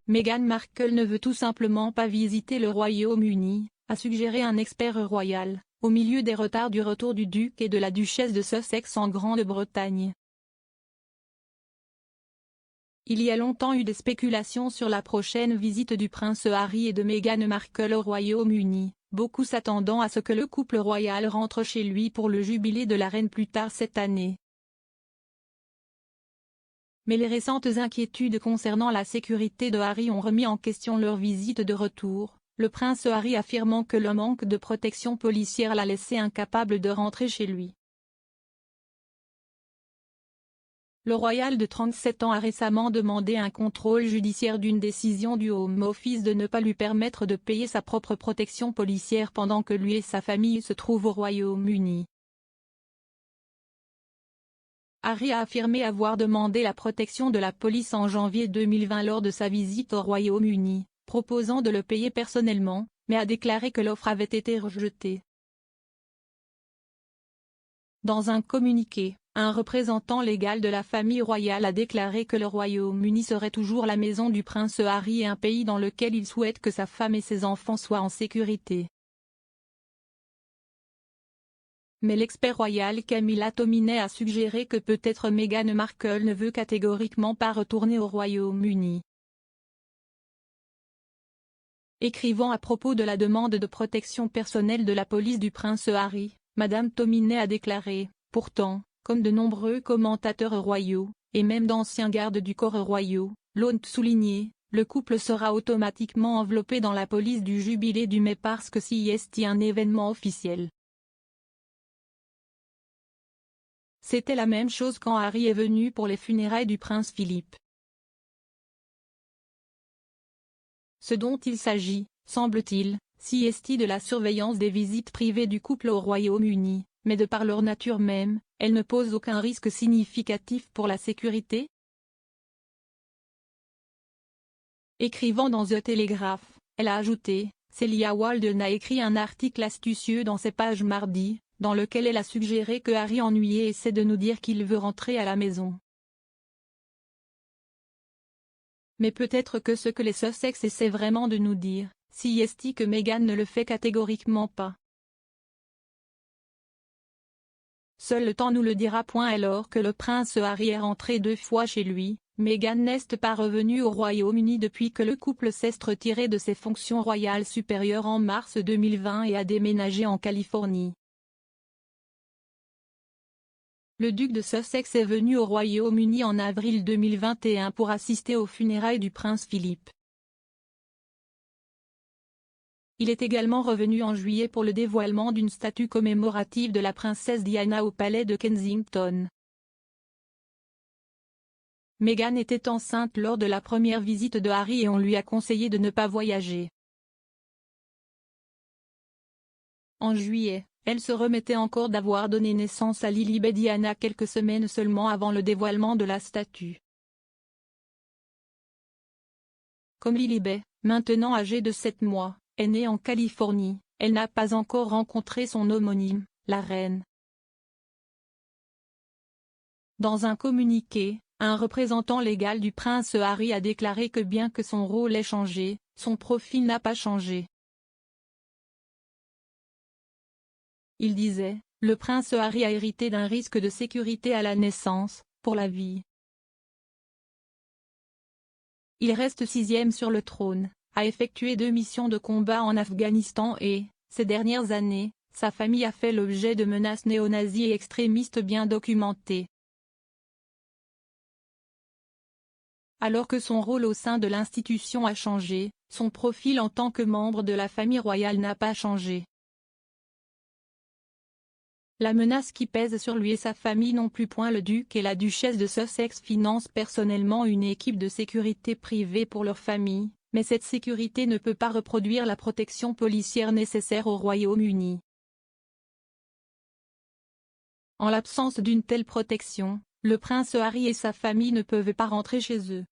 Meghan Markle ne veut tout simplement pas visiter le Royaume-Uni, a suggéré un expert royal, au milieu des retards du retour du duc et de la duchesse de Sussex en Grande-Bretagne. Il y a longtemps eu des spéculations sur la prochaine visite du prince Harry et de Meghan Markle au Royaume-Uni, beaucoup s'attendant à ce que le couple royal rentre chez lui pour le jubilé de la reine plus tard cette année. Mais les récentes inquiétudes concernant la sécurité de Harry ont remis en question leur visite de retour, le prince Harry affirmant que le manque de protection policière l'a laissé incapable de rentrer chez lui. Le royal de 37 ans a récemment demandé un contrôle judiciaire d'une décision du Home Office de ne pas lui permettre de payer sa propre protection policière pendant que lui et sa famille se trouvent au Royaume-Uni. Harry a affirmé avoir demandé la protection de la police en janvier 2020 lors de sa visite au Royaume-Uni, proposant de le payer personnellement, mais a déclaré que l'offre avait été rejetée. Dans un communiqué, un représentant légal de la famille royale a déclaré que le Royaume-Uni serait toujours la maison du prince Harry et un pays dans lequel il souhaite que sa femme et ses enfants soient en sécurité. Mais l'expert royal Camilla Tominey a suggéré que peut-être Meghan Markle ne veut catégoriquement pas retourner au Royaume-Uni. Écrivant à propos de la demande de protection personnelle de la police du prince Harry, Madame Tominey a déclaré, pourtant, comme de nombreux commentateurs royaux, et même d'anciens gardes du corps royaux, l'ont souligné, le couple sera automatiquement enveloppé dans la police du jubilé du mai parce que c'est un événement officiel. C'était la même chose quand Harry est venu pour les funérailles du prince Philippe. Ce dont il s'agit, semble-t-il, c'est de la surveillance des visites privées du couple au Royaume-Uni, mais de par leur nature même, elles ne posent aucun risque significatif pour la sécurité. Écrivant dans The Telegraph, elle a ajouté, Celia Walden a écrit un article astucieux dans ses pages mardi, dans lequel elle a suggéré que Harry ennuyé essaie de nous dire qu'il veut rentrer à la maison. Mais peut-être que ce que les Sussex essaient vraiment de nous dire, c'est que Meghan ne le fait catégoriquement pas. Seul le temps nous le dira. Alors que le prince Harry est rentré 2 fois chez lui, Meghan n'est pas revenue au Royaume-Uni depuis que le couple s'est retiré de ses fonctions royales supérieures en mars 2020 et a déménagé en Californie. Le duc de Sussex est venu au Royaume-Uni en avril 2021 pour assister aux funérailles du prince Philippe. Il est également revenu en juillet pour le dévoilement d'une statue commémorative de la princesse Diana au palais de Kensington. Meghan était enceinte lors de la première visite de Harry et on lui a conseillé de ne pas voyager. En juillet, elle se remettait encore d'avoir donné naissance à Lilibet Diana quelques semaines seulement avant le dévoilement de la statue. Comme Lilibet, maintenant âgée de 7 mois, est née en Californie, elle n'a pas encore rencontré son homonyme, la reine. Dans un communiqué, un représentant légal du prince Harry a déclaré que bien que son rôle ait changé, son profil n'a pas changé. Il disait, le prince Harry a hérité d'un risque de sécurité à la naissance, pour la vie. Il reste 6e sur le trône, a effectué 2 missions de combat en Afghanistan et, ces dernières années, sa famille a fait l'objet de menaces néo-nazis et extrémistes bien documentées. Alors que son rôle au sein de l'institution a changé, son profil en tant que membre de la famille royale n'a pas changé. La menace qui pèse sur lui et sa famille non plus. Le duc et la duchesse de Sussex financent personnellement une équipe de sécurité privée pour leur famille, mais cette sécurité ne peut pas reproduire la protection policière nécessaire au Royaume-Uni. En l'absence d'une telle protection, le prince Harry et sa famille ne peuvent pas rentrer chez eux.